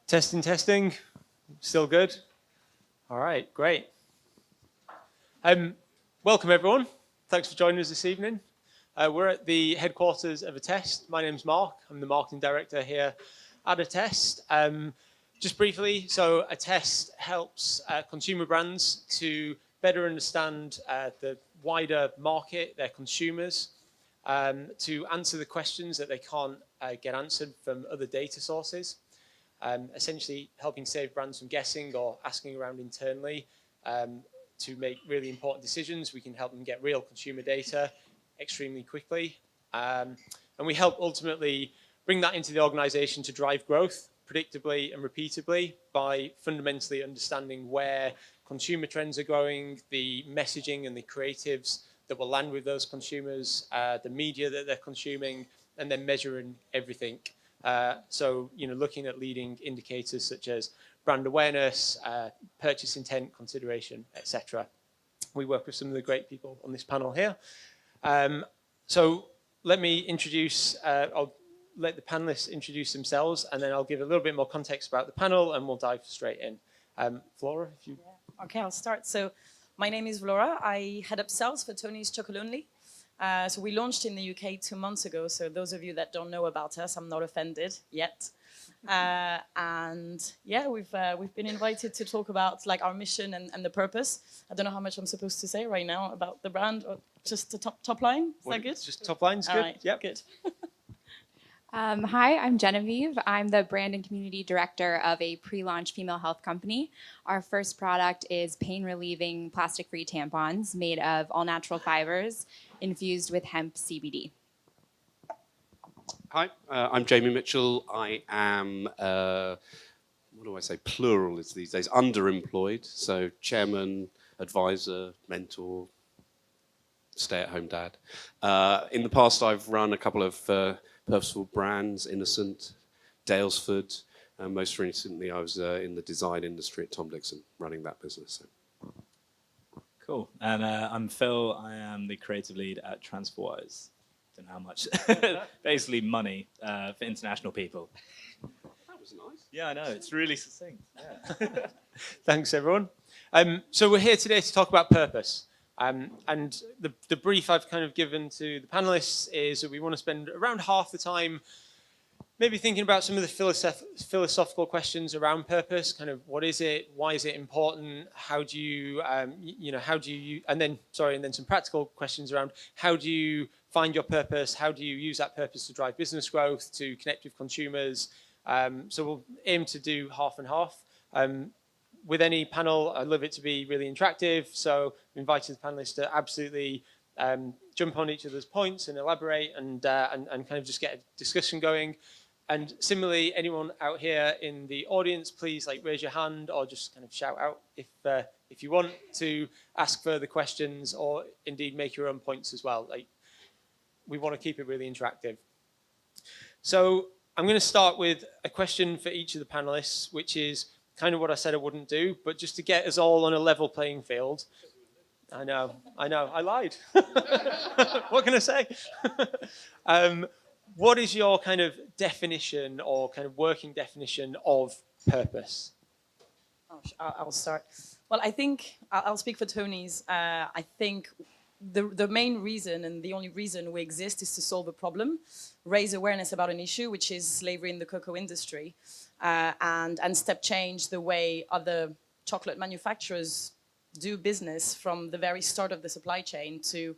Testing, testing. Still good? All right, great. Welcome, everyone. Thanks for joining us this evening. We're at the headquarters of Attest. My name's Mark. I'm the marketing director here at Attest. Just briefly, so Attest helps consumer brands to better understand the wider market, their consumers, to answer the questions that they can't get answered from other data sources. Essentially helping save brands from guessing or asking around internally to make really important decisions. We can help them get real consumer data extremely quickly. And we help ultimately bring that into the organization to drive growth predictably and repeatably by fundamentally understanding where consumer trends are going, the messaging and the creatives that will land with those consumers, the media that they're consuming, and then measuring everything. So, looking at leading indicators such as brand awareness, purchase intent, consideration, etc. We work with some of the great people on this panel here. So let me introduce, I'll let the panelists introduce themselves, and then I'll give a little bit more context about the panel, and we'll dive straight in. Flora, if you... Yeah. Okay, I'll start. So my name is Flora. I head up sales for Tony's Chocolonely. So we launched in the UK 2 months ago. So those of you that don't know about us, I'm not offended yet. And yeah, we've been invited to talk about like our mission and the purpose. I don't know how much I'm supposed to say right now about the brand, or just the top line. Is that good? Just top line's good. Right, yep. Good. Hi, I'm Genevieve. I'm the brand and community director of a pre-launch female health company. Our first product is pain-relieving plastic-free tampons made of all-natural fibers infused with hemp CBD. Hi, I'm Jamie Mitchell. I am, what do I say, plural is these days, underemployed. So chairman, advisor, mentor, stay-at-home dad. In the past, I've run a couple of Purposeful brands, Innocent, Dalesford, and most recently I was in the design industry at Tom Dixon, running that business. Cool. And I'm Phil. I am the creative lead at TransferWise. Don't know how much. Basically money for international people. That was nice. Yeah, I know. It's really succinct. Yeah. Thanks, everyone. So we're here today to talk about purpose. And the brief I've kind of given to the panelists is that we want to spend around half the time maybe thinking about some of the philosophical questions around purpose, kind of what is it, why is it important, how do you, and then some practical questions around how do you find your purpose, how do you use that purpose to drive business growth, to connect with consumers. So we'll aim to do half and half. With any panel, I'd love it to be really interactive, so I'm inviting the panelists to absolutely jump on each other's points and elaborate and kind of just get a discussion going. And similarly, anyone out here in the audience, please raise your hand or just kind of shout out if you want to ask further questions or indeed make your own points as well. We want to keep it really interactive. So I'm going to start with a question for each of the panelists, which is kind of what I said I wouldn't do, but just to get us all on a level playing field. I know, I lied. What can I say? What is your kind of definition or kind of working definition of purpose? I'll start. Well, I think I'll speak for Tony's. I think the main reason and the only reason we exist is to solve a problem, raise awareness about an issue, which is slavery in the cocoa industry. And step change the way other chocolate manufacturers do business from the very start of the supply chain to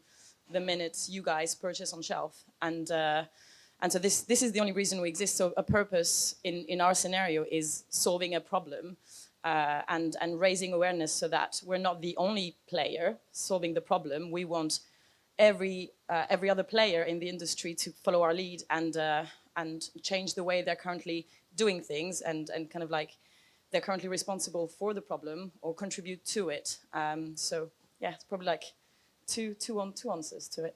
the minute you guys purchase on shelf. And so this is the only reason we exist. So a purpose in our scenario is solving a problem and raising awareness so that we're not the only player solving the problem. We want every other player in the industry to follow our lead and change the way they're currently doing things and kind of they're currently responsible for the problem or contribute to it. So yeah, it's probably two answers to it.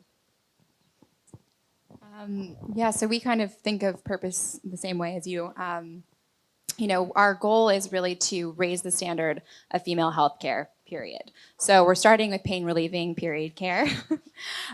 Yeah, so we kind of think of purpose the same way as you. Our goal is really to raise the standard of female healthcare, period. So we're starting with pain relieving period care.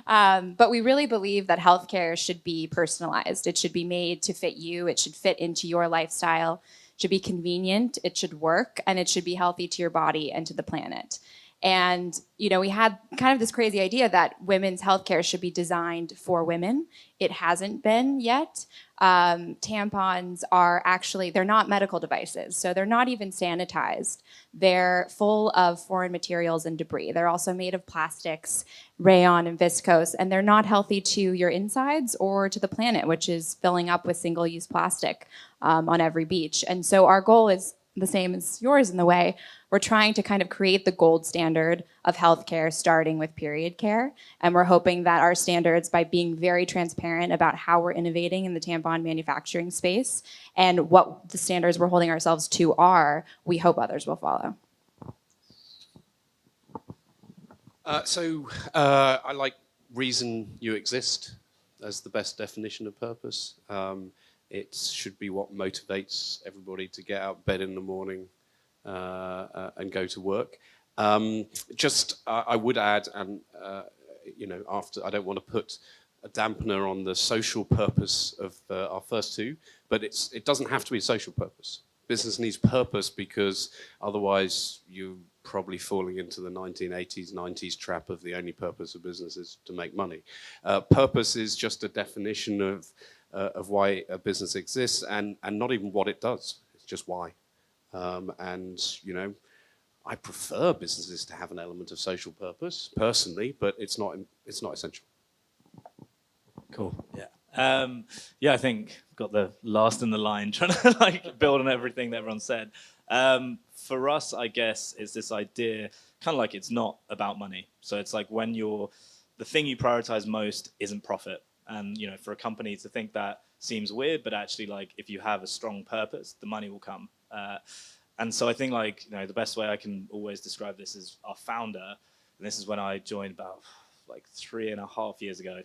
But we really believe that healthcare should be personalized. It should be made to fit you. It should fit into your lifestyle. should be convenient, it should work, and it should be healthy to your body and to the planet. And, we had kind of this crazy idea that women's healthcare should be designed for women. It hasn't been yet. Tampons are actually, they're not medical devices, so they're not even sanitized. They're full of foreign materials and debris. They're also made of plastics, rayon and viscose, and they're not healthy to your insides or to the planet, which is filling up with single-use plastic on every beach. And so our goal is the same as yours in the way. We're trying to kind of create the gold standard of healthcare, starting with period care. And we're hoping that our standards, by being very transparent about how we're innovating in the tampon manufacturing space and what the standards we're holding ourselves to are, we hope others will follow. I like reason you exist as the best definition of purpose. It should be what motivates everybody to get out of bed in the morning and go to work. I would add, and after, I don't want to put a dampener on the social purpose of our first two, but it doesn't have to be a social purpose. Business needs purpose, because otherwise you're probably falling into the 1980s, 90s trap of the only purpose of business is to make money. Purpose is just a definition of why a business exists, and not even what it does. It's just why. I prefer businesses to have an element of social purpose personally, but it's not essential. Cool. Yeah. I think got the last in the line, trying to build on everything that everyone said. For us, I guess, is this idea, kind of like it's not about money. So it's like when the thing you prioritize most isn't profit. And, for a company to think that seems weird, but actually, if you have a strong purpose, the money will come. And so I think, the best way I can always describe this is our founder, and this is when I joined about 3.5 years ago.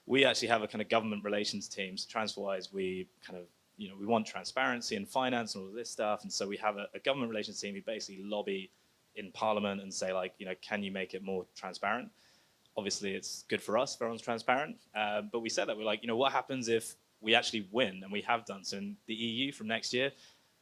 We actually have a kind of government relations team. So TransferWise, we kind of, we want transparency in finance and all of this stuff. And so we have a government relations team who basically lobby in Parliament and say, can you make it more transparent? Obviously, it's good for us if everyone's transparent. But we said that, we're like, what happens if we actually win? And we have done. So in the EU from next year,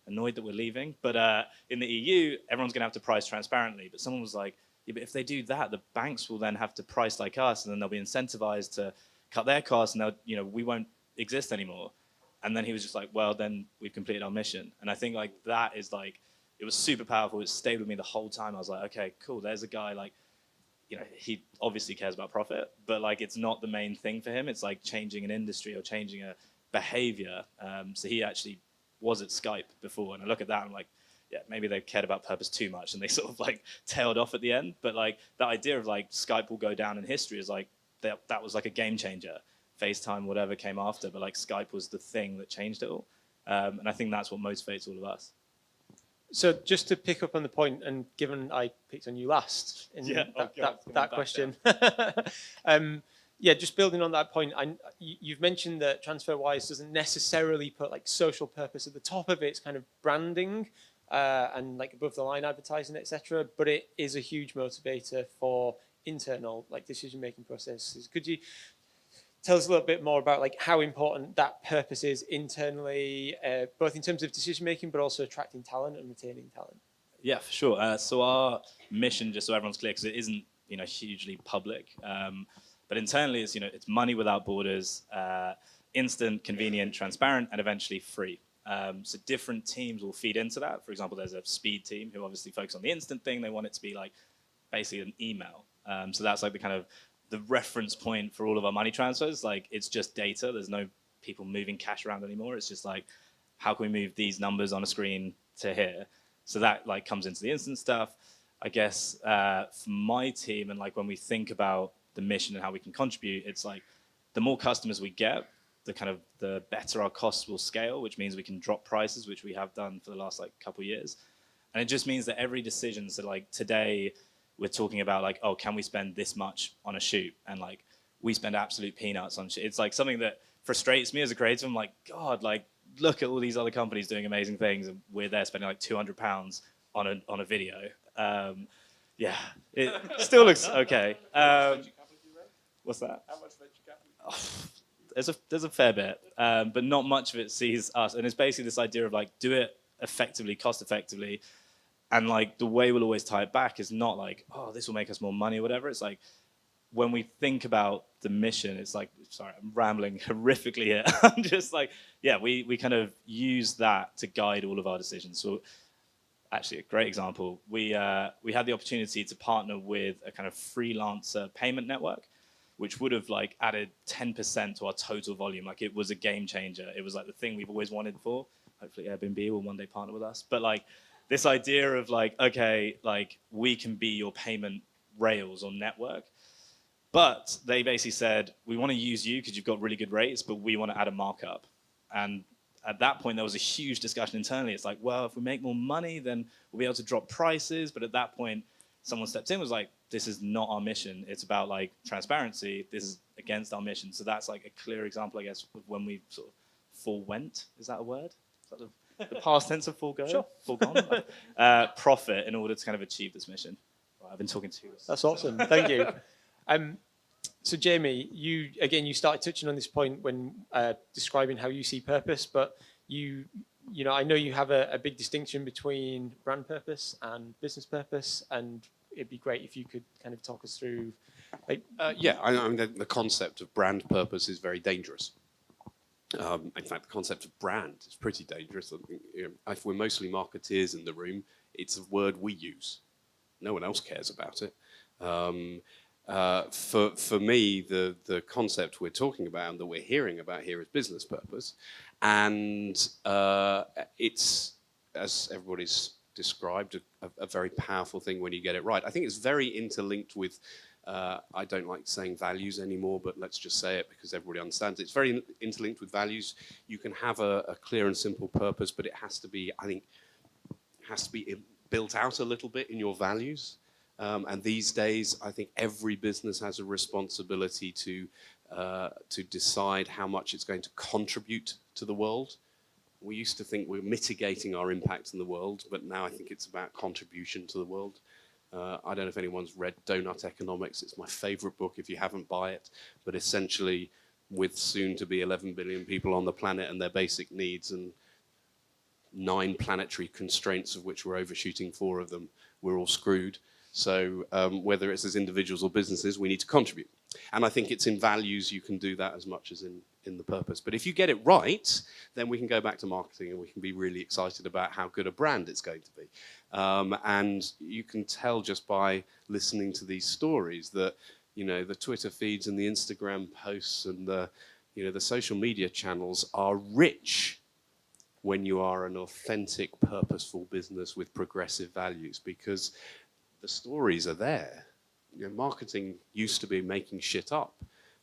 annoyed that we're leaving, but in the EU, everyone's going to have to price transparently. But someone was like, yeah, but if they do that, the banks will then have to price like us, and then they'll be incentivized to cut their costs, and we won't exist anymore. And then he was just like, well, then we've completed our mission. And I think that is it was super powerful. It stayed with me the whole time. I was like, okay, cool. There's a guy he obviously cares about profit, but it's not the main thing for him. It's changing an industry or changing a behavior. So he actually was at Skype before, and I look at that and I'm like, yeah, maybe they cared about purpose too much and they sort of tailed off at the end. But the idea of Skype will go down in history is that was a game changer. FaceTime, whatever came after, but Skype was the thing that changed it all. And I think that's what motivates all of us. So just to pick up on the point, and given I picked on you last in that question, just building on that point, you've mentioned that TransferWise doesn't necessarily put social purpose at the top of its kind of branding and above the line advertising, etc. But it is a huge motivator for internal decision making processes. Could you tell us a little bit more about how important that purpose is internally, both in terms of decision making, but also attracting talent and retaining talent? Yeah, for sure. So our mission, just so everyone's clear, because it isn't hugely public, but internally it's money without borders, instant, convenient, transparent, and eventually free. So different teams will feed into that. For example, there's a speed team who obviously focus on the instant thing. They want it to be basically an email. So that's the kind of the reference point for all of our money transfers. It's just data. There's no people moving cash around anymore. It's just how can we move these numbers on a screen to here? So that comes into the instant stuff. I guess for my team, and when we think about the mission and how we can contribute, it's the more customers we get, the better our costs will scale, which means we can drop prices, which we have done for the last couple of years. And it just means that every decision, so today we're talking about oh, can we spend this much on a shoot? And we spend absolute peanuts on shoot. It's something that frustrates me as a creator. I'm like, God, look at all these other companies doing amazing things, and we're there spending £200 on a video. Yeah, it still looks okay. What's that? How much venture capital? there's a fair bit, but not much of it sees us. And it's basically this idea of like, do it effectively, cost effectively. And like the way we'll always tie it back is not like, oh, this will make us more money or whatever. It's like, when we think about the mission, it's like, sorry, I'm rambling horrifically here. I'm just like, yeah, we kind of use that to guide all of our decisions. So actually, a great example, we had the opportunity to partner with a kind of freelancer payment network, which would have like added 10% to our total volume. Like it was a game changer. It was like the thing we've always wanted for. Hopefully Airbnb will one day partner with us. But like this idea of like, okay, like we can be your payment rails or network. But they basically said, we want to use you because you've got really good rates, but we want to add a markup. And at that point, there was a huge discussion internally. It's like, well, if we make more money, then we'll be able to drop prices. But at that point, someone stepped in and was like, this is not our mission. It's about like transparency. This is against our mission. So that's like a clear example, I guess, of when we sort of forewent. Is that a word? Is that the past tense of forego? Sure. Foregone? Profit in order to kind of achieve this mission. Right, I've been talking to you. That's awesome. Thank you. So Jamie, you started touching on this point when describing how you see purpose, but I know you have a big distinction between brand purpose and business purpose, and it'd be great if you could kind of talk us through. Like, I mean, the concept of brand purpose is very dangerous. In fact, the concept of brand is pretty dangerous. I think, if we're mostly marketeers in the room, it's a word we use. No one else cares about it. For me, the concept we're talking about and that we're hearing about here is business purpose, and it's, as everybody's described, a very powerful thing when you get it right. I think it's very interlinked with, I don't like saying values anymore, but let's just say it because everybody understands it. It's very interlinked with values. You can have a clear and simple purpose, but it has to be, I think, built out a little bit in your values. And these days, I think every business has a responsibility to decide how much it's going to contribute to the world. We used to think we're mitigating our impact in the world, but now I think it's about contribution to the world. I don't know if anyone's read Donut Economics. It's my favorite book. If you haven't, buy it. But essentially, with soon to be 11 billion people on the planet and their basic needs and 9 planetary constraints, of which we're overshooting 4 of them, we're all screwed. So whether it's as individuals or businesses, we need to contribute. And I think it's in values you can do that as much as in the purpose. But if you get it right, then we can go back to marketing and we can be really excited about how good a brand it's going to be. And you can tell just by listening to these stories that, the Twitter feeds and the Instagram posts and the social media channels are rich when you are an authentic, purposeful business with progressive values, because the stories are there. Marketing used to be making shit up,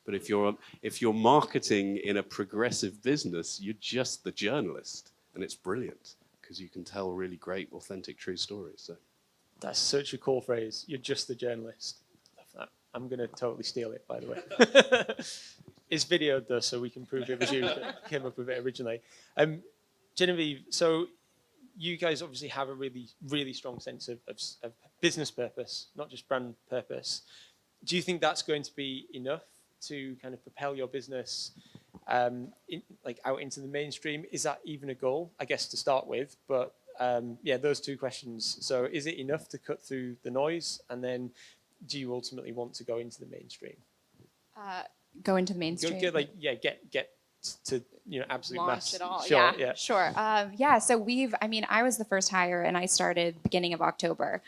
but if you're marketing in a progressive business, you're just the journalist, and it's brilliant because you can tell really great, authentic, true stories. So that's such a cool phrase. You're just the journalist. Love that. I'm going to totally steal it, by the way. It's videoed though, so we can prove it was you that came up with it originally. Genevieve, so you guys obviously have a really, really strong sense of business purpose, not just brand purpose. Do you think that's going to be enough to kind of propel your business out into the mainstream? Is that even a goal, I guess, to start with? But those 2 questions. So is it enough to cut through the noise? And then do you ultimately want to go into the mainstream? Go into the mainstream? Get to absolute launch mass. It all. Sure, Sure. So I was the first hire and I started beginning of October.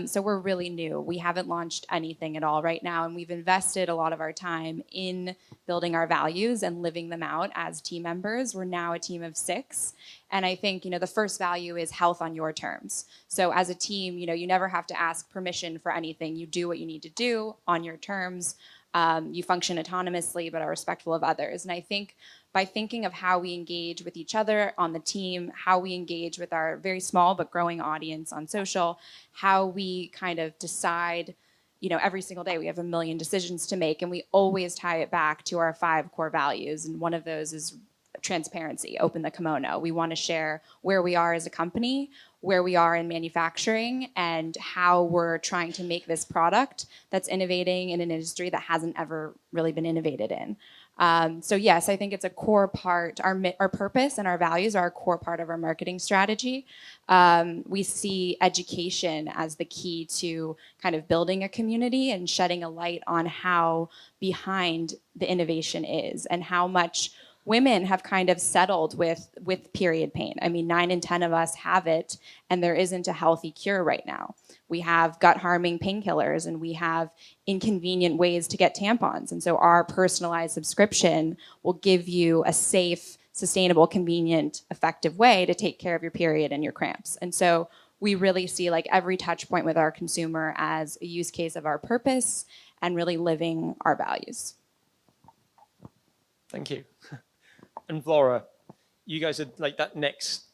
So we're really new. We haven't launched anything at all right now, and we've invested a lot of our time in building our values and living them out as team members. We're now a team of 6, and I think the first value is health on your terms. So as a team, you never have to ask permission for anything. You do what you need to do on your terms. You function autonomously but are respectful of others. And I think by thinking of how we engage with each other on the team, how we engage with our very small but growing audience on social, how we kind of decide, every single day we have a million decisions to make, and we always tie it back to our 5 core values. And one of those is transparency, open the kimono. We want to share where we are as a company, where we are in manufacturing, and how we're trying to make this product that's innovating in an industry that hasn't ever really been innovated in. So yes, I think it's a core part. Our purpose and our values are a core part of our marketing strategy. We see education as the key to kind of building a community and shedding a light on how behind the innovation is and how much women have kind of settled with period pain. I mean, 9 in 10 of us have it, and there isn't a healthy cure right now. We have gut-harming painkillers, and we have inconvenient ways to get tampons. And so our personalized subscription will give you a safe, sustainable, convenient, effective way to take care of your period and your cramps. And so we really see like every touch point with our consumer as a use case of our purpose and really living our values. Thank you. And Laura, you guys are like that next,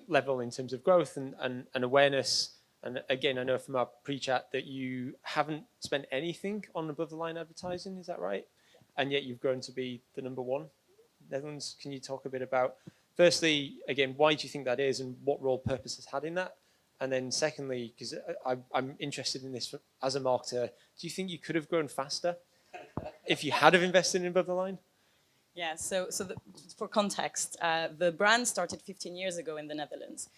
level in terms of growth and awareness. And again, I know from our pre-chat that you haven't spent anything on above the line advertising, is that right? And yet you've grown to be the number one. Netherlands, can you talk a bit about, firstly, again, why do you think that is and what role purpose has had in that? And then secondly, because I'm interested in this as a marketer, do you think you could have grown faster if you had have invested in above the line? Yeah, for context, the brand started 15 years ago in the Netherlands.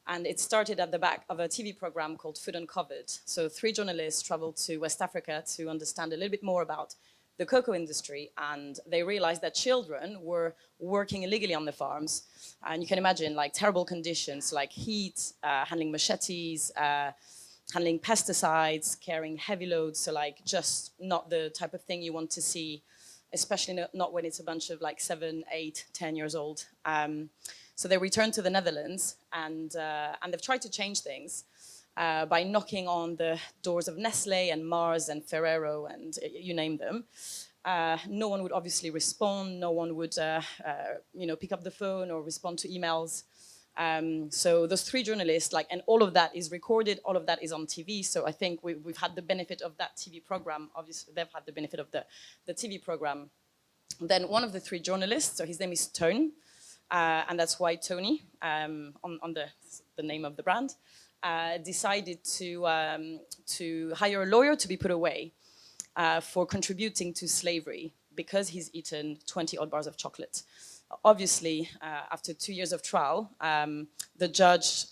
And it started at the back of a TV program called Food Uncovered. So 3 journalists traveled to West Africa to understand a little bit more about the cocoa industry. And they realized that children were working illegally on the farms. And you can imagine like terrible conditions like heat, handling machetes, handling pesticides, carrying heavy loads. So like just not the type of thing you want to see, especially not when it's a bunch of like 7, 8, 10 years old. So they returned to the Netherlands and they've tried to change things by knocking on the doors of Nestle and Mars and Ferrero and you name them. No one would obviously respond. No one would pick up the phone or respond to emails. So those 3 journalists, and all of that is recorded, all of that is on TV. So I think we've had the benefit of that TV program. Obviously, they've had the benefit of the TV program. Then one of the 3 journalists, so his name is Teun, and that's why Tony, on the name of the brand, decided to hire a lawyer to be put away for contributing to slavery because he's eaten 20 odd bars of chocolate. Obviously, after 2 years of trial, the judge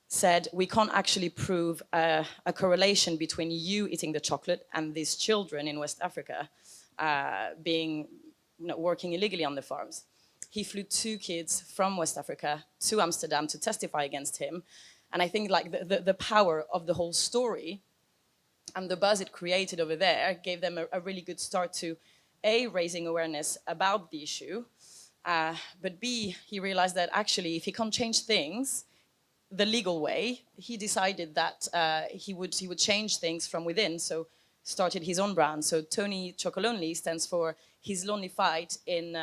said, we can't actually prove a correlation between you eating the chocolate and these children in West Africa working illegally on the farms. He flew 2 kids from West Africa to Amsterdam to testify against him. And I think the power of the whole story and the buzz it created over there gave them a really good start to A, raising awareness about the issue, but B, he realized that actually if he can't change things the legal way, he decided that he would change things from within, so started his own brand. So Tony Chocolonely stands for his lonely fight in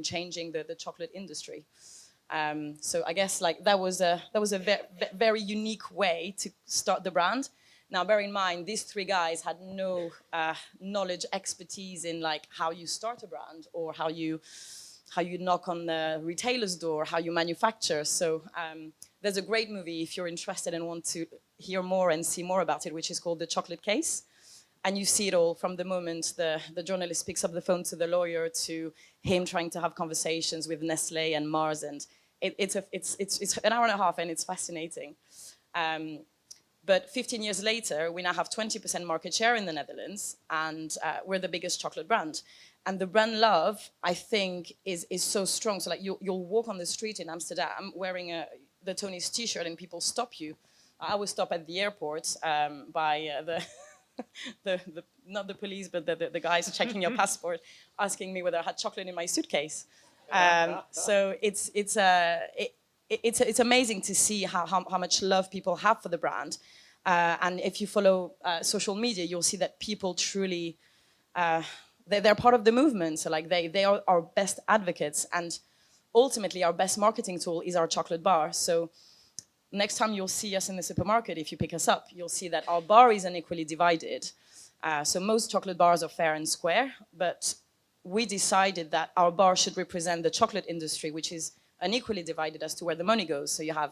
changing the chocolate industry. So I guess that was a very unique way to start the brand. Now, bear in mind, these 3 guys had no knowledge, expertise in how you start a brand or how you knock on the retailer's door, how you manufacture. So there's a great movie if you're interested and want to hear more and see more about it, which is called The Chocolate Case. And you see it all from the moment the journalist picks up the phone to the lawyer to him trying to have conversations with Nestle and Mars. And it's an hour and a half and it's fascinating. But 15 years later, we now have 20% market share in the Netherlands and we're the biggest chocolate brand. And the brand love, I think, is so strong. So you'll walk on the street in Amsterdam wearing the Tony's t-shirt and people stop you. I was stopped at the airport by not the police, but the guys checking your passport, asking me whether I had chocolate in my suitcase. So it's amazing to see how much love people have for the brand. And if you follow social media, you'll see that people truly, they're part of the movement. So they are our best advocates. And ultimately, our best marketing tool is our chocolate bar. So next time you'll see us in the supermarket, if you pick us up, you'll see that our bar is unequally divided. So most chocolate bars are fair and square, but we decided that our bar should represent the chocolate industry, which is unequally divided as to where the money goes. So you have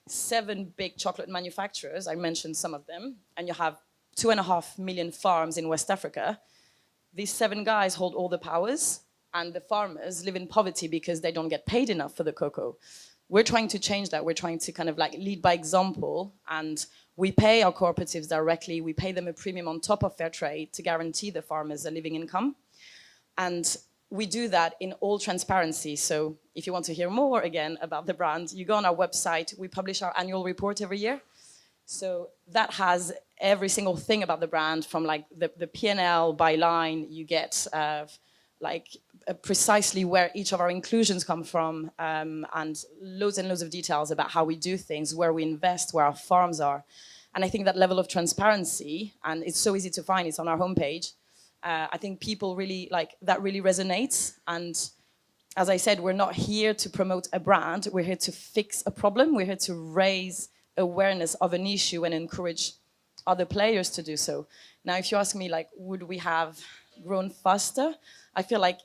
7 big chocolate manufacturers, I mentioned some of them, and you have 2.5 million farms in West Africa. These 7 guys hold all the powers, and the farmers live in poverty because they don't get paid enough for the cocoa. We're trying to change that. We're trying to kind of like lead by example, and we pay our cooperatives directly. We pay them a premium on top of fair trade to guarantee the farmers a living income. And we do that in all transparency. So if you want to hear more again about the brand, you go on our website. We publish our annual report every year. So that has every single thing about the brand, from like the P&L by line. You get precisely where each of our inclusions come from, and loads of details about how we do things, where we invest, where our farms are. And I think that level of transparency, and it's so easy to find, it's on our homepage. I think people really that really resonates. And as I said, we're not here to promote a brand, we're here to fix a problem, we're here to raise awareness of an issue and encourage other players to do so. Now, if you ask me, like, would we have grown faster? I feel like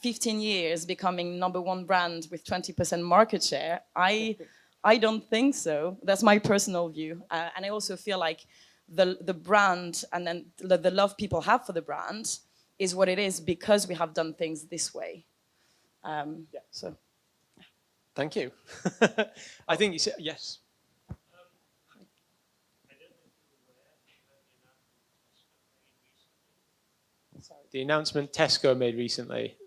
15 years becoming #1 brand with 20% market share, I don't think so. That's my personal view. And I also feel like the brand, and then the love people have for the brand, is what it is because we have done things this way. So. Thank you. I think you said, yes. The announcement Tesco made recently.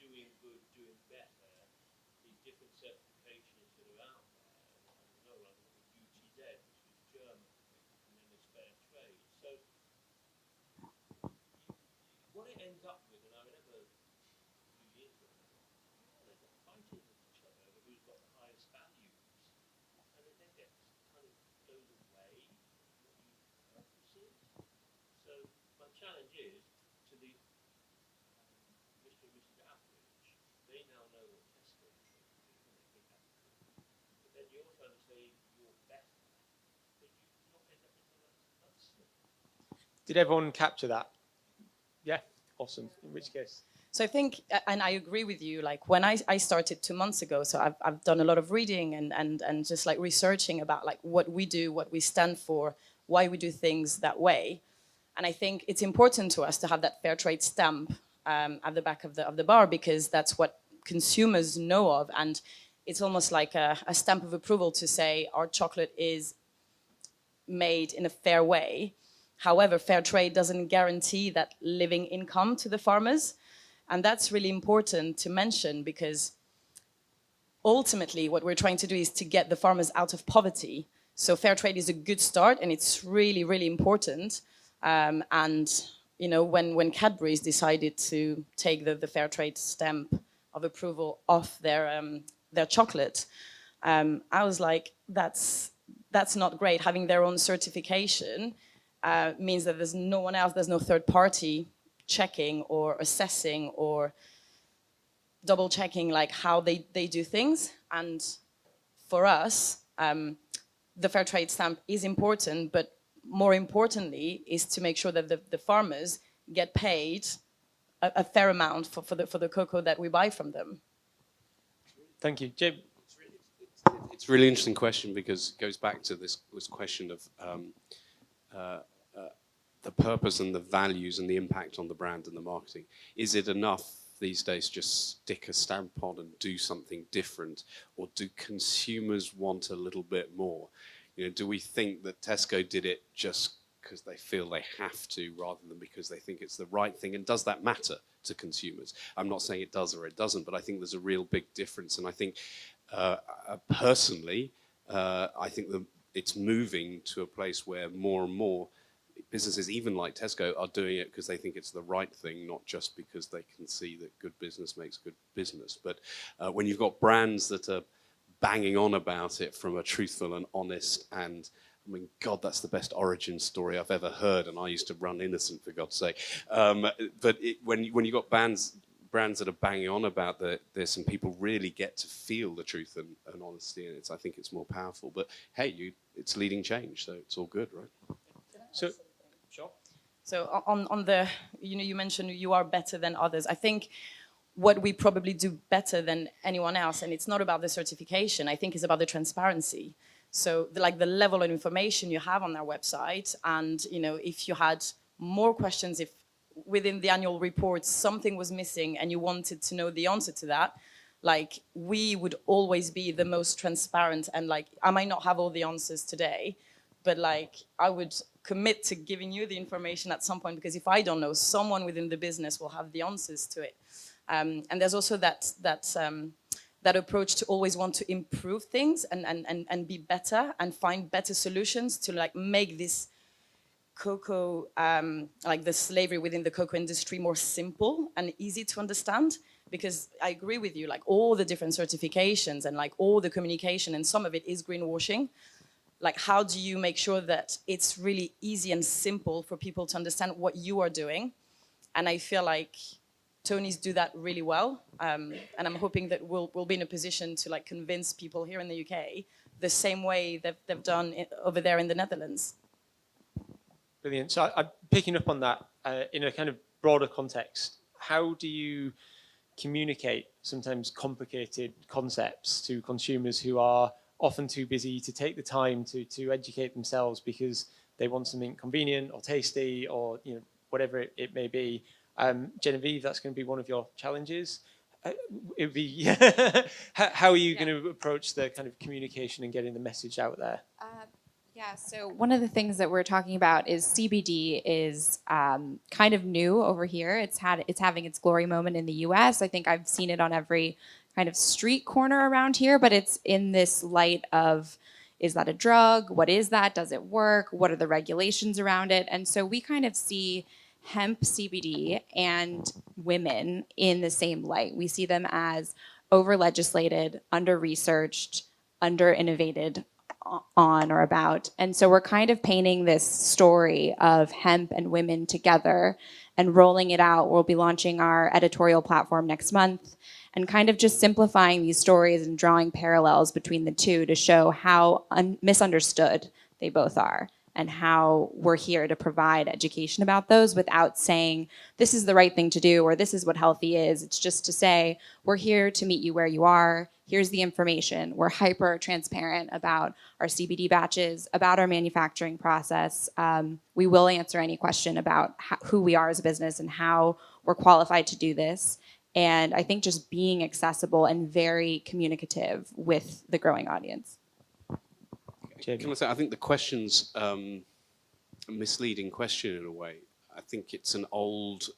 Doing good, doing better, these different certifications that are out there. I know, like UTZ, which was German, and then there's fair trade. So what it ends up with, and I remember a few years ago, they're fighting with each other over who's got the highest values, and it then gets kind of goes away from what you purpose is. So my challenge is to the Mr. and Mrs. Average, they now know what Tesco is going to do, and they think that's good. But then you're trying to say you're better, but you not end up in the right place. Did everyone capture that? Yeah, awesome. In which case? So I think, and I agree with you, like when I started 2 months ago, so I've done a lot of reading and just like researching about like what we do, what we stand for, why we do things that way. And I think it's important to us to have that fair trade stamp at the back of the bar, because that's what consumers know of, and it's almost like a stamp of approval to say our chocolate is made in a fair way. However, fair trade doesn't guarantee that living income to the farmers, and that's really important to mention, because ultimately what we're trying to do is to get the farmers out of poverty. So fair trade is a good start, and it's really, really important. And you know, when Cadbury's decided to take the fair trade stamp of approval off their chocolate, I was like, that's not great. Having their own certification means that there's no one else, there's no third party checking or assessing or double checking like how they do things. And for us, the fair trade stamp is important, but more importantly is to make sure that the farmers get paid a fair amount for the cocoa that we buy from them. Thank you. Jim? It's a really interesting question, because it goes back to this question of the purpose and the values and the impact on the brand and the marketing. Is it enough these days just stick a stamp on and do something different, or do consumers want a little bit more? You know, do we think that Tesco did it just because they feel they have to, rather than because they think it's the right thing? And does that matter to consumers? I'm not saying it does or it doesn't, but I think there's a real big difference. And I think, personally, I think that it's moving to a place where more and more businesses, even like Tesco, are doing it because they think it's the right thing, not just because they can see that good business makes good business. But when you've got brands that are banging on about it from a truthful and honest, and I mean, God, that's the best origin story I've ever heard, and I used to run innocent, for God's sake. But when you've got brands brands that are banging on about this, and people really get to feel the truth and honesty, and I think it's more powerful. But hey, it's leading change, so it's all good, right? So, sure. So on the, you mentioned you are better than others. I think what we probably do better than anyone else, and it's not about the certification, I think it's about the transparency. So the level of information you have on our website, and if you had more questions, if within the annual report something was missing and you wanted to know the answer to that, we would always be the most transparent. And I might not have all the answers today, but I would commit to giving you the information at some point, because if I don't know, someone within the business will have the answers to it. And there's also that approach to always want to improve things and be better and find better solutions to make this cocoa, the slavery within the cocoa industry, more simple and easy to understand. Because I agree with you, all the different certifications and all the communication, and some of it is greenwashing. How do you make sure that it's really easy and simple for people to understand what you are doing? And I feel like Tony's do that really well. And I'm hoping that we'll be in a position to convince people here in the UK the same way that they've done over there in the Netherlands. Brilliant. So I'm picking up on that in a kind of broader context. How do you communicate sometimes complicated concepts to consumers who are often too busy to take the time to educate themselves because they want something convenient or tasty or whatever it may be? Genevieve, that's going to be one of your challenges. It would be how are you going to approach the kind of communication and getting the message out there? Yeah, so one of the things that we're talking about is CBD is kind of new over here. It's having its glory moment in the US. I think I've seen it on every kind of street corner around here, but it's in this light of, is that a drug? What is that? Does it work? What are the regulations around it? And so we kind of see hemp CBD and women in the same light. We see them as over-legislated, under-researched, under-innovated on or about. And so we're kind of painting this story of hemp and women together and rolling it out. We'll be launching our editorial platform next month and kind of just simplifying these stories and drawing parallels between the two to show how misunderstood they both are and how we're here to provide education about those without saying this is the right thing to do or this is what healthy is. It's just to say we're here to meet you where you are. Here's the information. We're hyper transparent about our CBD batches, about our manufacturing process. We will answer any question about who we are as a business and how we're qualified to do this. And I think just being accessible and very communicative with the growing audience. Can I say, I think the question's a misleading question in a way. I think it's an old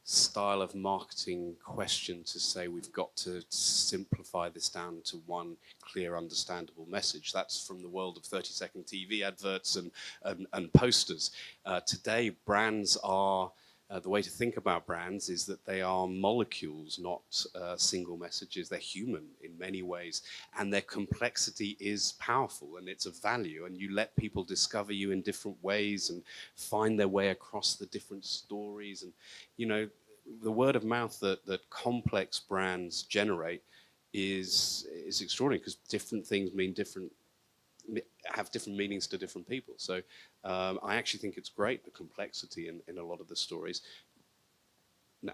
style of marketing question to say we've got to simplify this down to one clear, understandable message. That's from the world of 30-second TV adverts and posters. Today, brands are, the way to think about brands is that they are molecules, not single messages. They're human in many ways, and their complexity is powerful, and it's a value, and you let people discover you in different ways and find their way across the different stories. And, the word of mouth that complex brands generate is extraordinary, because different things have different meanings to different people. So I actually think it's great, the complexity in a lot of the stories,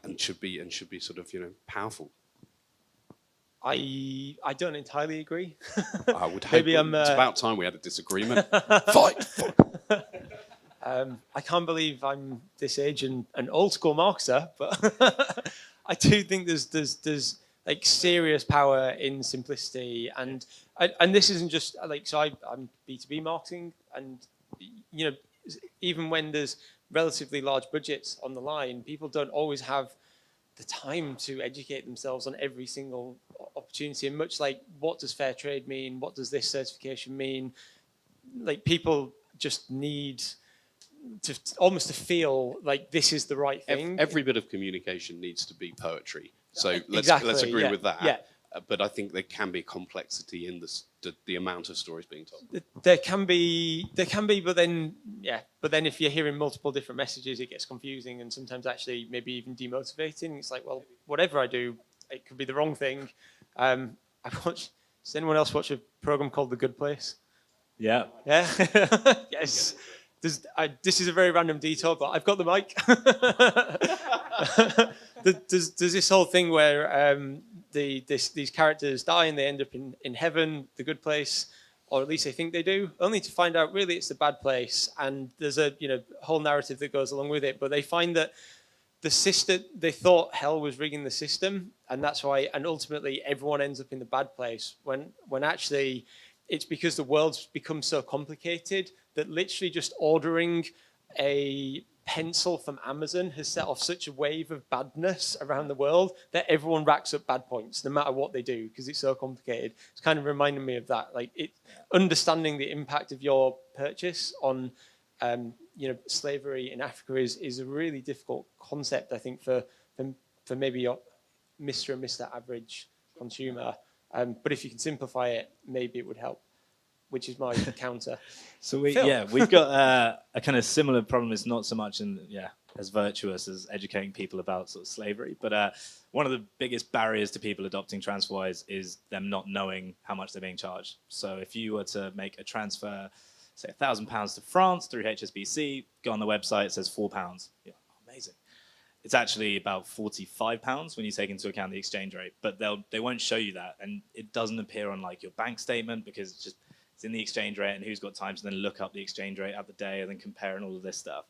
and should be sort of powerful. I don't entirely agree. I would hope Maybe it's about time we had a disagreement. Fight. I can't believe I'm this age and an old school marketer, but I do think there's like serious power in simplicity, and this isn't just so I'm B2B marketing, and even when there's relatively large budgets on the line, people don't always have the time to educate themselves on every single opportunity. And much like, what does fair trade mean? What does this certification mean? People just need to almost to feel like this is the right thing. Every bit of communication needs to be poetry. So let's Exactly, agree yeah, with that. yeah. but I think there can be complexity in the amount of stories being told. There can be, but then if you're hearing multiple different messages, it gets confusing and sometimes actually maybe even demotivating. It's like, well, whatever I do, it could be the wrong thing. Does anyone else watch a program called The Good Place? Yeah. Yeah. Yes. This is a very random detour, but I've got the mic. There's this whole thing where these characters die and they end up in heaven, the good place, or at least they think they do, only to find out really it's the bad place. And there's a whole narrative that goes along with it. But they find that they thought hell was rigging the system, and that's why. And ultimately, everyone ends up in the bad place when actually it's because the world's become so complicated that literally just ordering a pencil from Amazon has set off such a wave of badness around the world that everyone racks up bad points no matter what they do because it's so complicated. It's kind of reminding me of that. Like understanding the impact of your purchase on slavery in Africa is a really difficult concept, I think, for maybe your Mr. and Mr. average consumer. But if you can simplify it, maybe it would help, which is my counter. So we've got a kind of similar problem. It's not so much as virtuous as educating people about sort of slavery, but one of the biggest barriers to people adopting TransferWise is them not knowing how much they're being charged. So if you were to make a transfer, say £1,000 to France through HSBC, go on the website, it says £4. Yeah, amazing. It's actually about £45 when you take into account the exchange rate, but they won't show you that, and it doesn't appear on like your bank statement because it's in the exchange rate, and who's got time to then look up the exchange rate at the day and then compare and all of this stuff.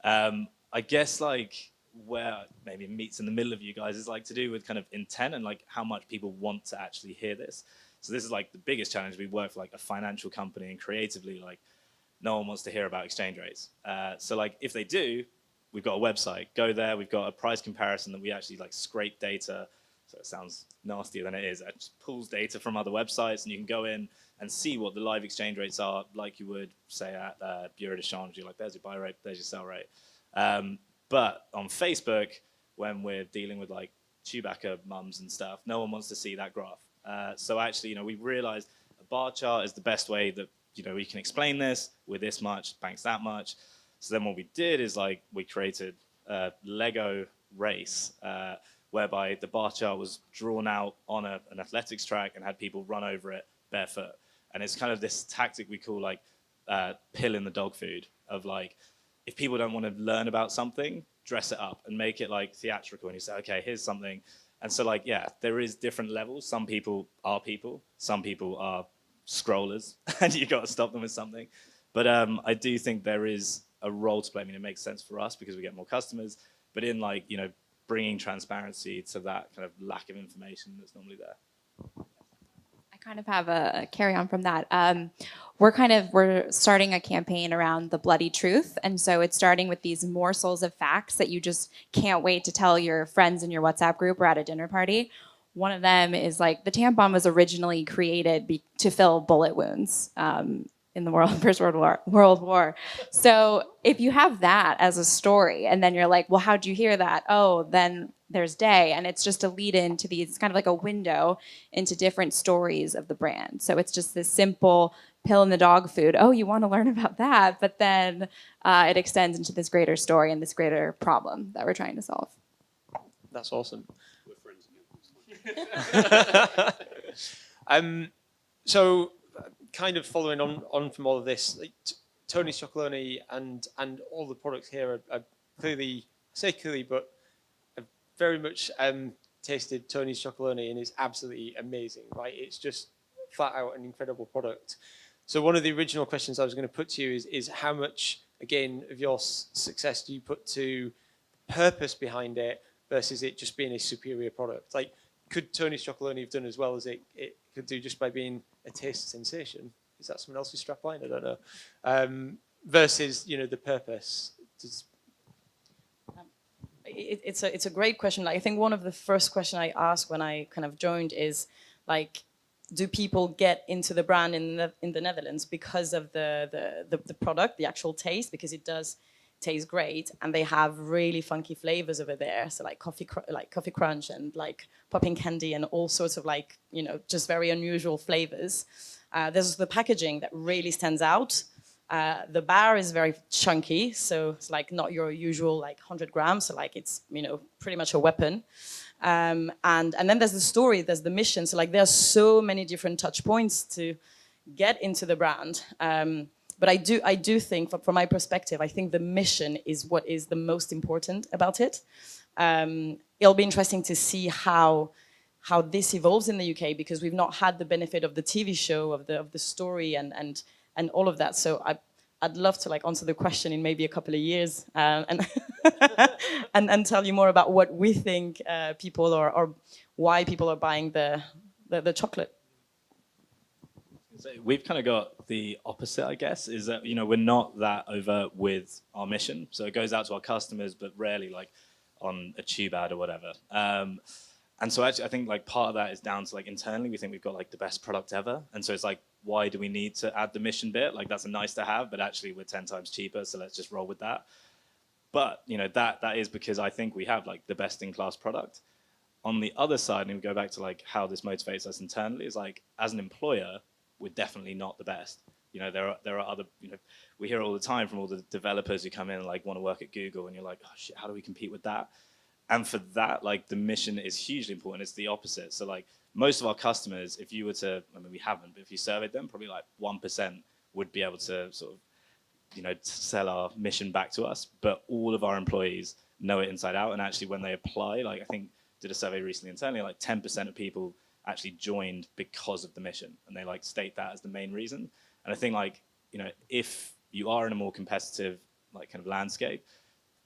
I guess like where maybe it meets in the middle of you guys is like to do with kind of intent and like how much people want to actually hear this. So this is like the biggest challenge. We work for like a financial company, and creatively like no one wants to hear about exchange rates. So like if they do, we've got a website. Go there. We've got a price comparison that we actually like scrape data. So it sounds nastier than it is. It just pulls data from other websites, and you can go in and see what the live exchange rates are, like you would say at Bureau de Change. You're like, there's your buy rate, there's your sell rate. But on Facebook, when we're dealing with like Chewbacca mums and stuff, no one wants to see that graph. So actually, we've realized a bar chart is the best way that we can explain this. With this much, banks that much. So then what we did is like we created a Lego race whereby the bar chart was drawn out on an athletics track and had people run over it barefoot. And it's kind of this tactic we call like pill in the dog food of like, if people don't want to learn about something, dress it up and make it like theatrical. And you say, okay, here's something. And so like, yeah, there is different levels. Some people are scrollers and you got to stop them with something. But I do think there is a role to play. I mean, it makes sense for us because we get more customers, but in like, bringing transparency to that kind of lack of information that's normally there. I kind of have a carry on from that. We're starting a campaign around the bloody truth. And so it's starting with these morsels of facts that you just can't wait to tell your friends in your WhatsApp group or at a dinner party. One of them is like the tampon was originally created to fill bullet wounds in the First World War. So if you have that as a story and then you're like, well, how'd you hear that? Oh, then there's Day. And it's just a lead into these, kind of like a window into different stories of the brand. So it's just this simple pill in the dog food. Oh, you want to learn about that. But then it extends into this greater story and this greater problem that we're trying to solve. That's awesome. We're friends again. So kind of following on from all of this, like Tony's Chocolonely and all the products here are clearly, I say clearly, but I've very much tasted Tony's Chocolonely and it's absolutely amazing, right? It's just flat out an incredible product. So one of the original questions I was going to put to you is how much, again, of your success do you put to purpose behind it versus it just being a superior product? Like, could Tony's Chocolonely have done as well as it could do just by being a taste sensation? Is that someone else's strapline? I don't know. Versus, the purpose. It's a great question. Like, I think one of the first questions I asked when I kind of joined is like, do people get into the brand in the Netherlands because of the product, the actual taste? Because it does taste great, and they have really funky flavors over there. So like coffee crunch and like popping candy and all sorts of like, you know, just very unusual flavors. There's the packaging that really stands out. The bar is very chunky, so it's like not your usual like 100 grams. So like it's, you know, pretty much a weapon. And then there's the story, there's the mission. So like there's so many different touch points to get into the brand. But I do think, from my perspective, I think the mission is what is the most important about it. It'll be interesting to see how this evolves in the UK, because we've not had the benefit of the TV show, of the story, and all of that. So I'd love to like answer the question in maybe a couple of years, and and tell you more about what we think people or why people are buying the chocolate. So we've kind of got the opposite, I guess, is that, you know, we're not that overt with our mission. So it goes out to our customers, but rarely like on a tube ad or whatever. And so actually, I think like part of that is down to like internally, we think we've got like the best product ever. And so it's like, why do we need to add the mission bit? Like that's a nice to have, but actually we're 10 times cheaper. So let's just roll with that. But, you know, that is because I think we have like the best in class product. On the other side, and we go back to like how this motivates us internally, is like as an employer, we're definitely not the best. You know, there are other, you know, we hear all the time from all the developers who come in and like want to work at Google, and you're like, oh shit, how do we compete with that? And for that, like the mission is hugely important. It's the opposite. So like most of our customers, if you were to, I mean, we haven't, but if you surveyed them, probably like 1% would be able to sort of, you know, sell our mission back to us. But all of our employees know it inside out. And actually when they apply, like I think did a survey recently internally, like 10% of people actually joined because of the mission, and they like state that as the main reason. And I think like, you know, if you are in a more competitive like kind of landscape,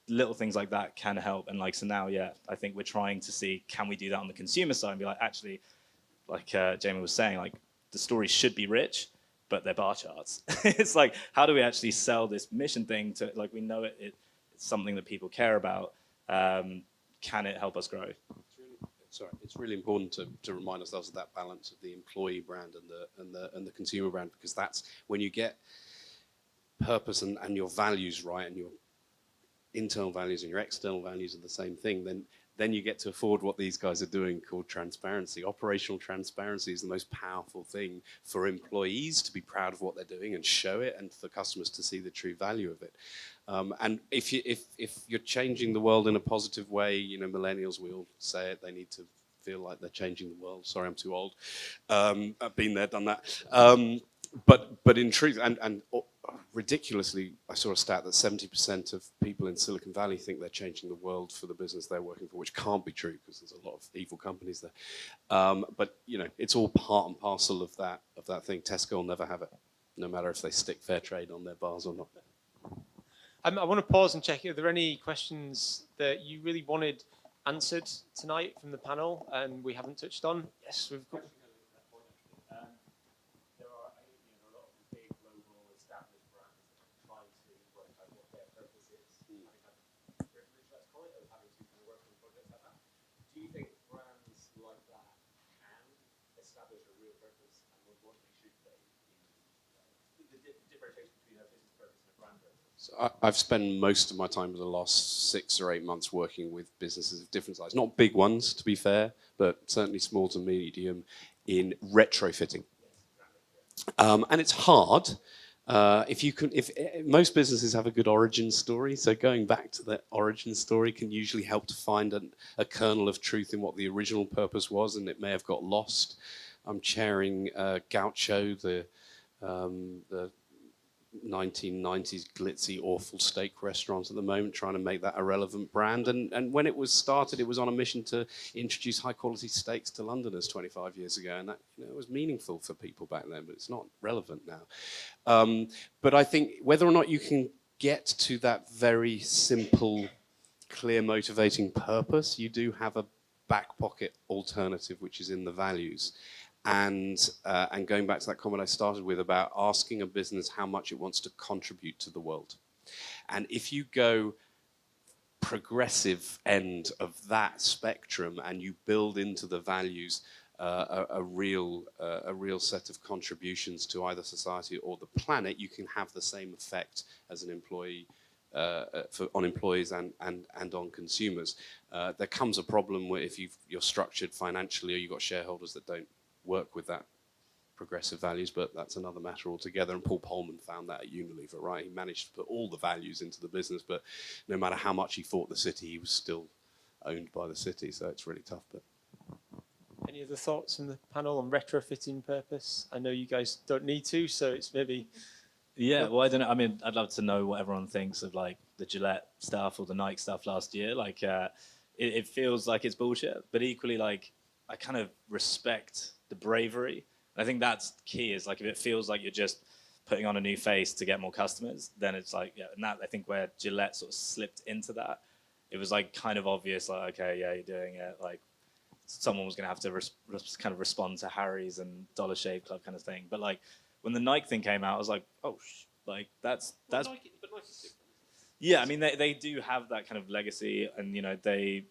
little things like that can help. And like, so now, yeah, I think we're trying to see, can we do that on the consumer side and be like, actually, like Jamie was saying, like the stories should be rich, but they're bar charts. It's like, how do we actually sell this mission thing to, like, we know it's something that people care about. Can it help us grow? It's really important to remind ourselves of that balance of the employee brand and the consumer brand, because that's when you get purpose and your values right, and your internal values and your external values are the same thing, then you get to afford what these guys are doing called transparency. Operational transparency is the most powerful thing for employees to be proud of what they're doing and show it, and for customers to see the true value of it. And if you're changing the world in a positive way, you know, millennials, we all say it, they need to feel like they're changing the world. Sorry, I'm too old. I've been there, done that. But in truth, and ridiculously, I saw a stat that 70% of people in Silicon Valley think they're changing the world for the business they're working for, which can't be true because there's a lot of evil companies there. But you know, it's all part and parcel of that thing. Tesco will never have it, no matter if they stick fair trade on their bars or not. I want to pause and check. Are there any questions that you really wanted answered tonight from the panel and we haven't touched on? Yes, we've got. There are a lot of big global established brands that try to work out what their purpose is. I think that's privilege, let's call it, of having to kind of work on projects like that. Do you think brands like that can establish a real purpose, and what should they? The differentiation between a business purpose and a brand purpose. So I've spent most of my time in the last 6 or 8 months working with businesses of different sizes, not big ones to be fair, but certainly small to medium, in retrofitting. And it's hard. If most businesses have a good origin story, so going back to that origin story can usually help to find a kernel of truth in what the original purpose was, and it may have got lost. I'm chairing Gaucho, the 1990s glitzy, awful steak restaurant at the moment, trying to make that a relevant brand. And when it was started, it was on a mission to introduce high quality steaks to Londoners 25 years ago. And that, you know, it was meaningful for people back then, but it's not relevant now. But I think whether or not you can get to that very simple, clear, motivating purpose, you do have a back pocket alternative, which is in the values. And going back to that comment I started with about asking a business how much it wants to contribute to the world. And if you go progressive end of that spectrum and you build into the values a real set of contributions to either society or the planet, you can have the same effect as an employee on employees and on consumers. There comes a problem where if you're structured financially or you've got shareholders that don't work with that progressive values, but that's another matter altogether. And Paul Polman found that at Unilever, right? He managed to put all the values into the business, but no matter how much he fought the city, he was still owned by the city. So it's really tough. But any other thoughts from the panel on retrofitting purpose? I know you guys don't need to, so it's maybe. Yeah, well, I don't know. I mean, I'd love to know what everyone thinks of like the Gillette stuff or the Nike stuff last year. Like, it feels like it's bullshit, but equally, like, I kind of respect the bravery. And I think that's key. Is like if it feels like you're just putting on a new face to get more customers, then it's like, yeah. And that I think where Gillette sort of slipped into that, it was like kind of obvious. Like, okay, yeah, you're doing it. Like, someone was going to have to kind of respond to Harry's and Dollar Shave Club kind of thing. But like when the Nike thing came out, I was like, oh, like that's. But Nike's different. Yeah, I mean they do have that kind of legacy, and you know they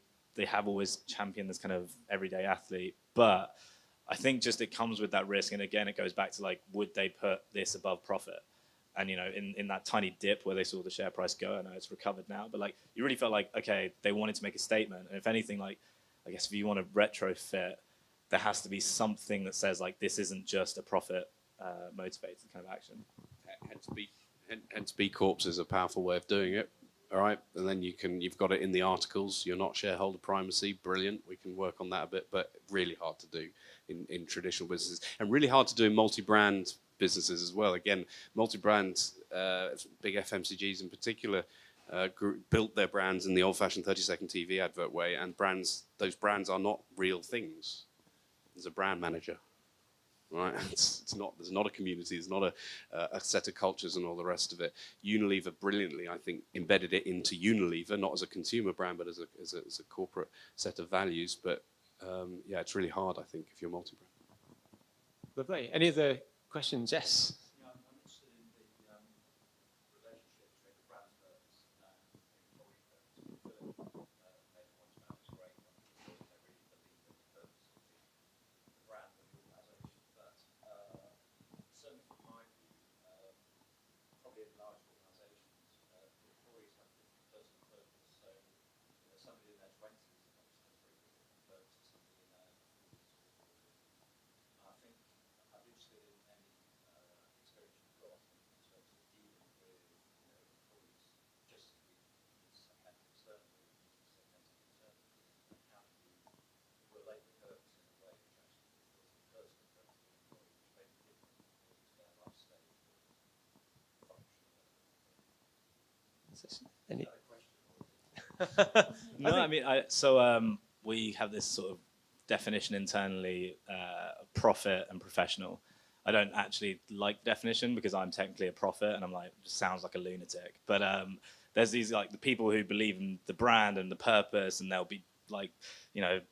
have always championed this kind of everyday athlete. But I think just it comes with that risk, and again it goes back to like, would they put this above profit? And you know, in that tiny dip where they saw the share price go, I know it's recovered now, but like you really felt like, okay, they wanted to make a statement, and if anything, like I guess if you want to retrofit, there has to be something that says like this isn't just a profit motivated kind of action. Hence B Corps is a powerful way of doing it. All right, and then you've got it in the articles. You're not shareholder primacy. Brilliant. We can work on that a bit, but really hard to do in traditional businesses, and really hard to do in multi-brand businesses as well. Again, multi-brand, big FMCGs in particular, built their brands in the old-fashioned 30-second TV advert way, and those brands are not real things. There's a brand manager, right? It's not. There's not a community. There's not a set of cultures and all the rest of it. Unilever brilliantly, I think, embedded it into Unilever, not as a consumer brand, but as a corporate set of values. But yeah, it's really hard, I think, if you're multi-brand. Lovely. Any other questions? Yes. Yeah, I'm interested in the relationship between the brand purpose and the employee purpose. Philip made a point about it's great when they really believe in the purpose of the brand of the organisation. But certainly from my view, probably in large organisations, the employees have a different personal purpose. So somebody in their 20s obviously has a very different purpose to somebody in their 40s or 40s. I think I'm interested in any experience you've got in terms of dealing with employees just as we segment externally, segmenting internally, and how do you relate the purpose in a way which actually fulfills the personal purpose of the employee, which may be different according to their life stage or function. Any? No, I mean, we have this sort of definition internally, profit and professional. I don't actually like the definition because I'm technically a prophet and I'm like, it just sounds like a lunatic. But there's these like the people who believe in the brand and the purpose, and they'll be like,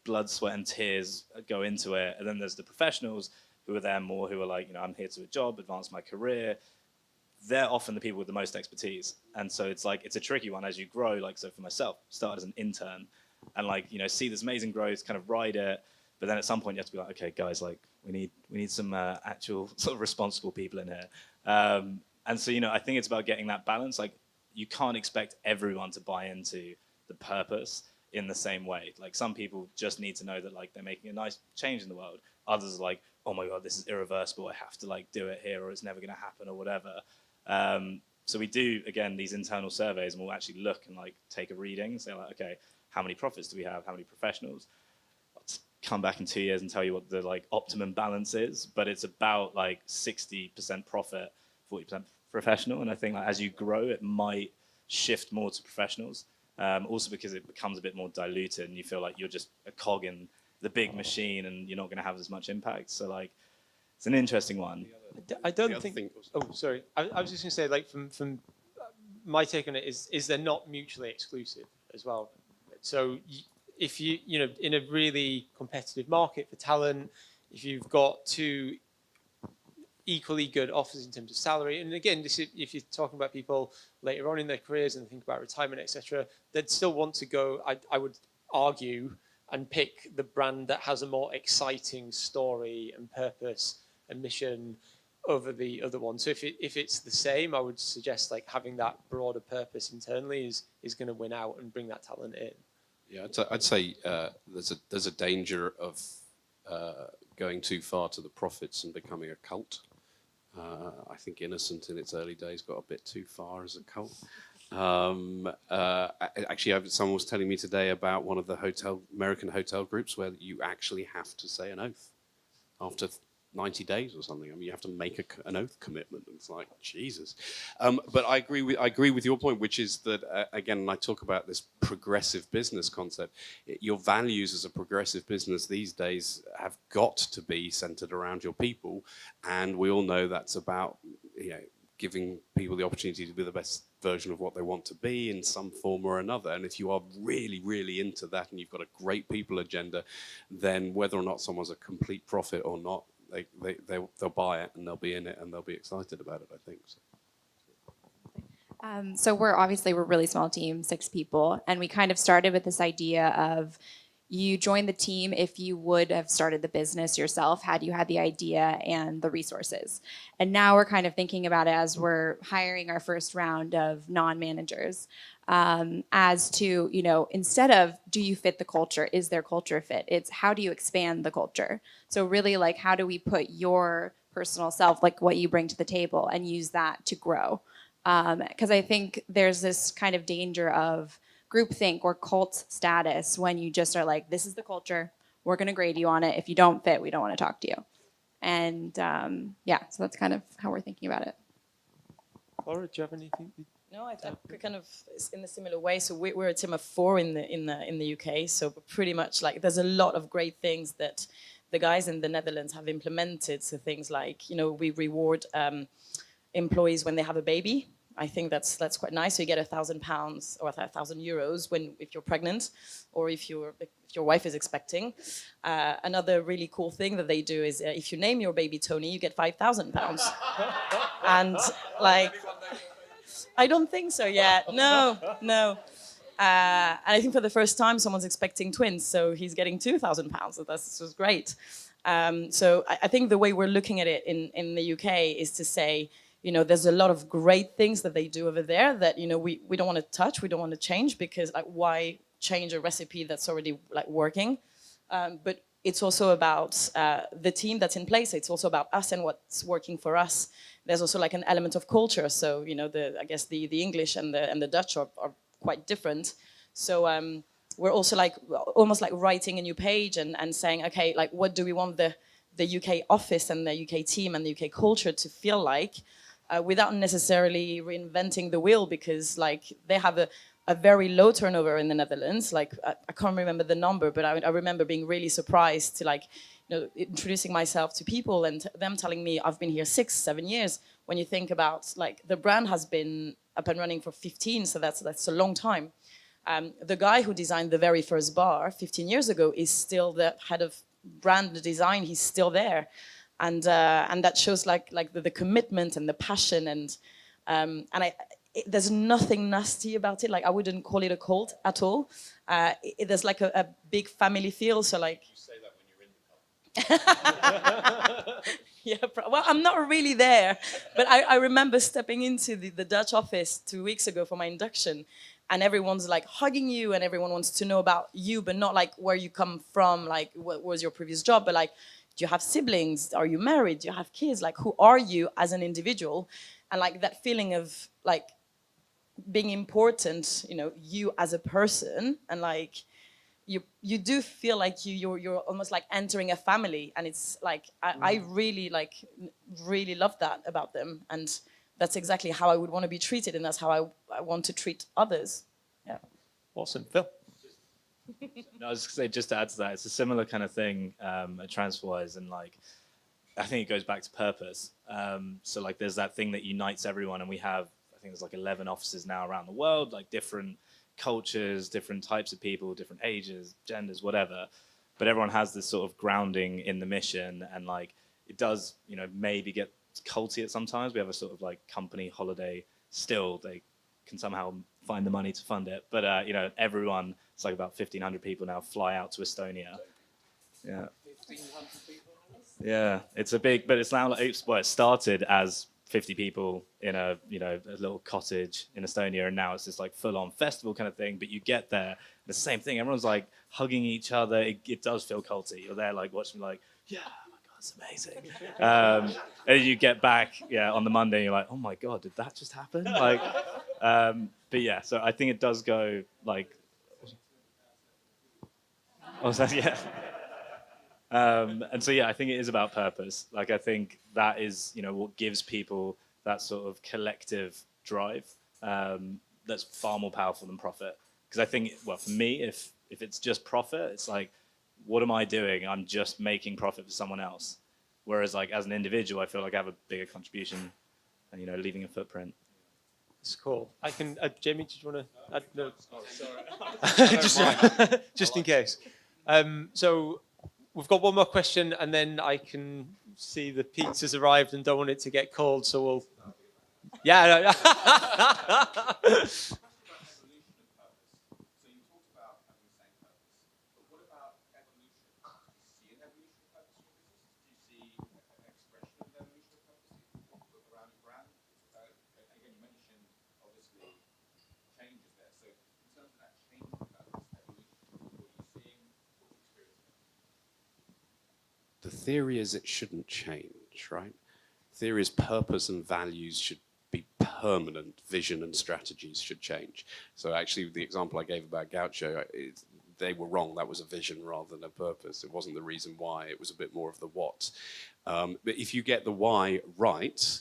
blood, sweat, and tears go into it. And then there's the professionals who are there more, who are like, I'm here to do a job, advance my career. They're often the people with the most expertise. And so it's like, it's a tricky one as you grow. Like, so for myself, started as an intern and like, see this amazing growth, kind of ride it. But then at some point you have to be like, okay, guys, like we need some actual sort of responsible people in here. And so, I think it's about getting that balance. Like you can't expect everyone to buy into the purpose in the same way. Like some people just need to know that like they're making a nice change in the world. Others are like, oh my God, this is irreversible. I have to like do it here or it's never going to happen or whatever. So we do, again, these internal surveys and we'll actually look and like take a reading and say like, okay, how many profits do we have? How many professionals? Let's come back in 2 years and tell you what the like optimum balance is. But it's about like 60% profit, 40% professional. And I think like, as you grow, it might shift more to professionals. Also because it becomes a bit more diluted and you feel like you're just a cog in the big machine and you're not going to have as much impact. So like, it's an interesting one. I don't think. Oh, sorry. I was just going to say, like, from my take on it is they're not mutually exclusive as well. So if you in a really competitive market for talent, if you've got two equally good offers in terms of salary, and again, this is, if you're talking about people later on in their careers and think about retirement, etc., they'd still want to go. I would argue and pick the brand that has a more exciting story and purpose and mission. over the other one. So if it's the same, I would suggest like having that broader purpose internally is going to win out and bring that talent in. Yeah, I'd say there's a danger of going too far to the profits and becoming a cult. I think Innocent in its early days got a bit too far as a cult. Actually, someone was telling me today about one of the American hotel groups where you actually have to say an oath after 90 days or something. I mean, you have to make an oath commitment. It's like, Jesus. But I agree with your point, which is that, again, I talk about this progressive business concept. Your values as a progressive business these days have got to be centered around your people. And we all know that's about, giving people the opportunity to be the best version of what they want to be in some form or another. And if you are really, really into that and you've got a great people agenda, then whether or not someone's a complete prophet or not, they'll buy it and they'll be in it and they'll be excited about it, I think. So we're a really small team, 6 people, and we kind of started with this idea of you join the team if you would have started the business yourself had you had the idea and the resources. And now we're kind of thinking about it as we're hiring our first round of non-managers, as to, instead of do you fit the culture, is there culture fit? It's how do you expand the culture? So really, like, how do we put your personal self, like what you bring to the table, and use that to grow? Because I think there's this kind of danger of groupthink or cult status when you just are like, this is the culture, we're going to grade you on it. If you don't fit, we don't want to talk to you. And so that's kind of how we're thinking about it. Laura, do you have anything? No, I kind of in a similar way. So we're a team of 4 in the UK. So pretty much like there's a lot of great things that the guys in the Netherlands have implemented. So things like we reward employees when they have a baby. I think that's quite nice. So you get £1,000 or €1,000 if you're pregnant, or if your wife is expecting. Another really cool thing that they do is if you name your baby Tony, you get £5,000. And like, I don't think so yet. No. And I think for the first time, someone's expecting twins, so he's getting £2,000. So that's just great. So I think the way we're looking at it in the UK is to say, there's a lot of great things that they do over there that, we don't want to touch, we don't want to change, because like, why change a recipe that's already like working? But it's also about the team that's in place. It's also about us and what's working for us. There's also like an element of culture. So, I guess the English and the Dutch are quite different. So we're also like almost like writing a new page and saying, okay, like what do we want the UK office and the UK team and the UK culture to feel like? Without necessarily reinventing the wheel, because like they have a very low turnover in the Netherlands. Like I can't remember the number, but I remember being really surprised to like, introducing myself to people and them telling me I've been here 6-7 years. When you think about like the brand has been up and running for 15, so that's a long time. The guy who designed the very first bar 15 years ago is still the head of brand design. He's still there. And that shows like the commitment and the passion and there's nothing nasty about it. Like I wouldn't call it a cult at all. There's like a big family feel. So like you say that when you're in the cult. Yeah, well, I'm not really there, but I remember stepping into the Dutch office 2 weeks ago for my induction, and everyone's like hugging you, and everyone wants to know about you, but not like where you come from, like what was your previous job, but like, do you have siblings? Are you married? Do you have kids? Like, who are you as an individual? And like that feeling of like being important, you as a person, and like you do feel like you're almost like entering a family, and it's like I really really love that about them, and that's exactly how I would want to be treated, and that's how I want to treat others. Yeah. Awesome, Phil. No, I was going to say, just to add to that, it's a similar kind of thing at TransferWise, and like I think it goes back to purpose. So like there's that thing that unites everyone, and we have, I think there's like 11 offices now around the world, like different cultures, different types of people, different ages, genders, whatever. But everyone has this sort of grounding in the mission, and like it does, maybe get culty at sometimes. We have a sort of like company holiday still. They can somehow find the money to fund it. But, everyone, it's like about 1,500 people now fly out to Estonia. Yeah. 1,500 people? Yeah, it's a big, but it's now like well, it started as 50 people in a a little cottage in Estonia, and now it's this like full-on festival kind of thing. But you get there, the same thing. Everyone's like hugging each other. It does feel culty. You're there like watching like, yeah, oh my god, it's amazing. And you get back, on the Monday, and you're like, oh my god, did that just happen? Like, but yeah, so I think it does go like, oh, so, yeah. And so, yeah, I think it is about purpose. Like, I think that is, what gives people that sort of collective drive that's far more powerful than profit. Because I think, well, for me, if it's just profit, it's like, what am I doing? I'm just making profit for someone else. Whereas, like, as an individual, I feel like I have a bigger contribution and, leaving a footprint. It's cool. I can, Jamie, did you want to add? No. Oh, sorry. just in case. So we've got one more question, and then I can see the pizza's arrived and don't want it to get cold, so we'll. Yeah. No. The theory is it shouldn't change, right? The theory is purpose and values should be permanent. Vision and strategies should change. So actually, the example I gave about Gaucho, they were wrong. That was a vision rather than a purpose. It wasn't the reason why. It was a bit more of the what. But if you get the why right,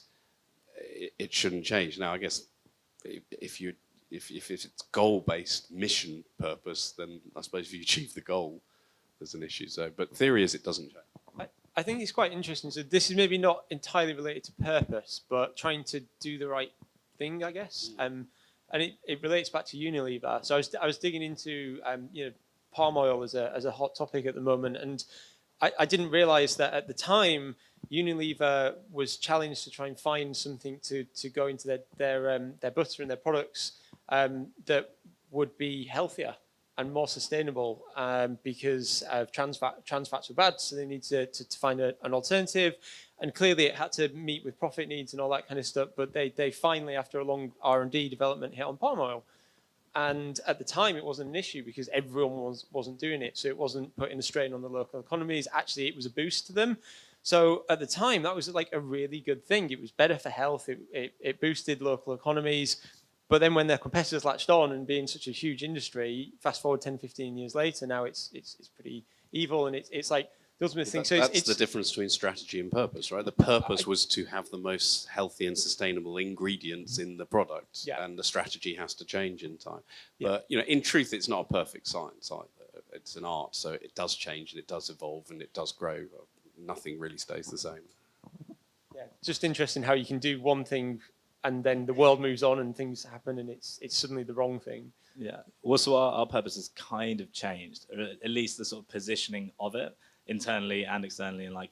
it shouldn't change. Now, I guess if it's goal-based mission purpose, then I suppose if you achieve the goal, there's an issue. So, but theory is it doesn't change. I think it's quite interesting. So this is maybe not entirely related to purpose, but trying to do the right thing, I guess. And it relates back to Unilever. So I was digging into palm oil as a hot topic at the moment, and I didn't realise that at the time Unilever was challenged to try and find something to go into their butter and their products that would be healthier and more sustainable because trans fats were bad, so they needed to find an alternative. And clearly it had to meet with profit needs and all that kind of stuff, but they finally, after a long R&D development, hit on palm oil. And at the time it wasn't an issue because everyone wasn't doing it, so it wasn't putting a strain on the local economies. Actually, it was a boost to them. So at the time, that was like a really good thing. It was better for health, it boosted local economies. But then when their competitors latched on and being such a huge industry, fast forward 10, 15 years later, now it's pretty evil, and it's like the ultimate thing. So that's the difference between strategy and purpose, right? The purpose was to have the most healthy and sustainable ingredients in the product, and the strategy has to change in time. But in truth, it's not a perfect science either. It's an art, so it does change and it does evolve and it does grow. Nothing really stays the same. Yeah, just interesting how you can do one thing and then the world moves on and things happen and it's suddenly the wrong thing. Yeah. Also, our purpose has kind of changed, or at least the sort of positioning of it internally and externally. And like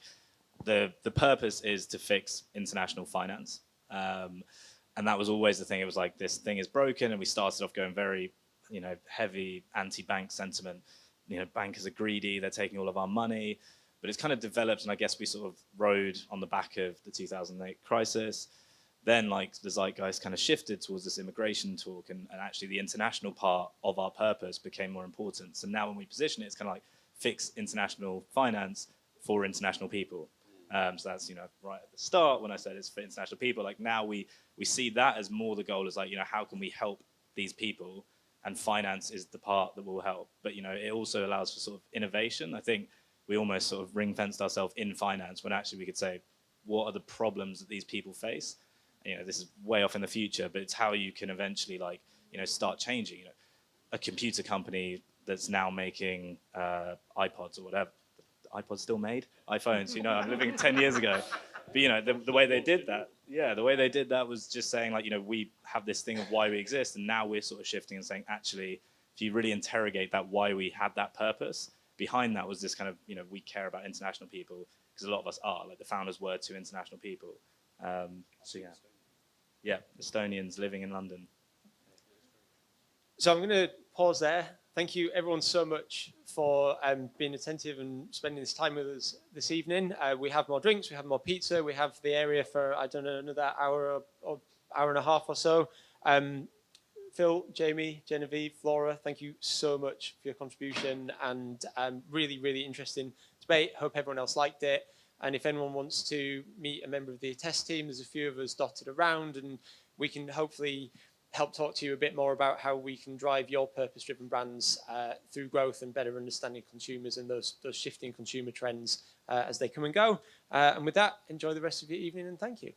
the purpose is to fix international finance. And that was always the thing. It was like, this thing is broken. And we started off going very, heavy anti-bank sentiment. Bankers are greedy. They're taking all of our money. But it's kind of developed. And I guess we sort of rode on the back of the 2008 crisis. Then like the zeitgeist kind of shifted towards this immigration talk, and actually the international part of our purpose became more important. So now when we position it, it's kind of like fix international finance for international people. So that's, right at the start when I said it's for international people, like now we see that as more the goal is like, how can we help these people, and finance is the part that will help. But, it also allows for sort of innovation. I think we almost sort of ring fenced ourselves in finance when actually we could say, what are the problems that these people face? This is way off in the future, but it's how you can eventually start changing. A computer company that's now making iPods or whatever. iPods still made? iPhones, I'm living 10 years ago. But, the way they did that, was just saying we have this thing of why we exist, and now we're sort of shifting and saying, actually, if you really interrogate that, why we had that purpose, behind that was this kind of, we care about international people, because a lot of us are, like the founders were two international people. Yeah, Estonians living in London. So I'm going to pause there thank you everyone so much for being attentive and spending this time with us this evening. We have more drinks, we have more pizza, we have the area for, I don't know, another hour or hour and a half or so. Phil, Jamie, Genevieve, Flora, thank you so much for your contribution and really, really interesting debate. Hope everyone else liked it. And if anyone wants to meet a member of the Attest team, there's a few of us dotted around, and we can hopefully help talk to you a bit more about how we can drive your purpose-driven brands through growth and better understanding consumers and those shifting consumer trends as they come and go. And with that, enjoy the rest of your evening, and thank you.